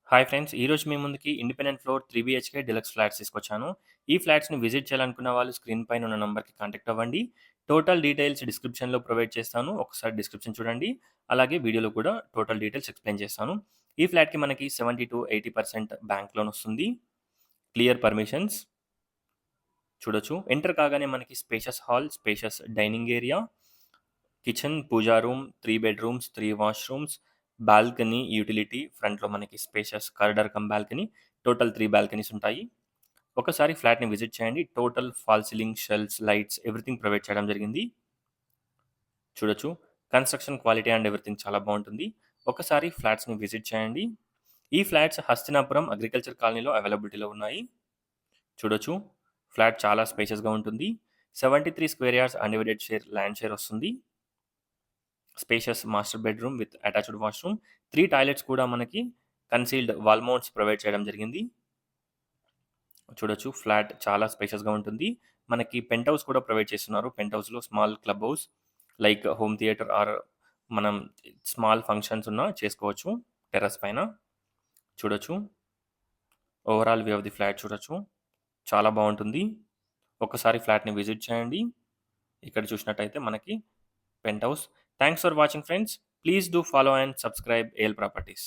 Hi friends! ఈరోజు మీ ముందుకి independent floor 3 BHK deluxe flats తీసుకొచ్చాను. ఈ ఫ్లాట్స్‌ని విజిట్ చేయాలనుకున్న వాళ్ళు స్క్రీన్ పైన ఉన్న నంబర్‌కి కాంటాక్ట్ అవ్వండి. టోటల్ డీటెయిల్స్ డిస్క్రిప్షన్‌లో ప్రొవైడ్ చేస్తాను. ఒకసారి డిస్క్రిప్షన్ చూడండి. అలాగే వీడియోలో కూడా టోటల్ డీటెయిల్స్ ఎక్స్‌ప్లెయిన్ చేస్తాను. ఈ ఫ్లాట్‌కి మనకి 70-80% బ్యాంక్ లోన్ వస్తుంది. క్లియర్ పర్మిషన్స్ చూడొచ్చు. ఎంటర్ కాగానే మనకి spacious hall, spacious dining area, kitchen, pooja room, 3 bedrooms, 3 washrooms, balcony, utility, ఫ్రంట్‌లో మనకి spacious corridor cum balcony. Total 3 balconies ఉంటాయి. ఒకసారి ఫ్లాట్‌ని విజిట్ చేయండి. Total fall ceiling, shelves, lights everything provide చేయడం జరిగింది. చూడొచ్చు. కన్‌స్ట్రక్షన్ క్వాలిటీ అండ్ ఎవ్రీథింగ్ చాలా బావుంటుంది. ఒకసారి ఫ్లాట్స్‌ని విజిట్ చేయండి. ఈ ఫ్లాట్స్ హస్తినాపురం అగ్రికల్చర్ కాలనీలో అవైలబిలిటీలో ఉన్నాయి. చూడొచ్చు. ఫ్లాట్ చాలా స్పేషియస్‌గా ఉంటుంది. 73 square yards undivided land share వస్తుంది. Spacious master bedroom with attached washroom. 3 toilets కూడా మనకి కన్సీల్డ్ వాల్ మౌంట్స్ ప్రొవైడ్ చేయడం జరిగింది. చూడొచ్చు. ఫ్లాట్ చాలా స్పేషియస్‌గా ఉంటుంది. మనకి పెంట్ హౌస్ కూడా ప్రొవైడ్ చేస్తున్నారు. పెంట్ హౌస్‌లో small club house like home theatre are మనం స్మాల్ ఫంక్షన్స్ ఉన్నా చేసుకోవచ్చు టెర్రస్ పైన. చూడొచ్చు. Overall view of the flat చూడొచ్చు. చాలా బావుంటుంది. ఒక్కసారి ఫ్లాట్‌ని విజిట్ చేయండి. ఇక్కడ చూసినట్టయితే మనకి penthouse. Thanks for watching friends. Please do follow and subscribe AL properties.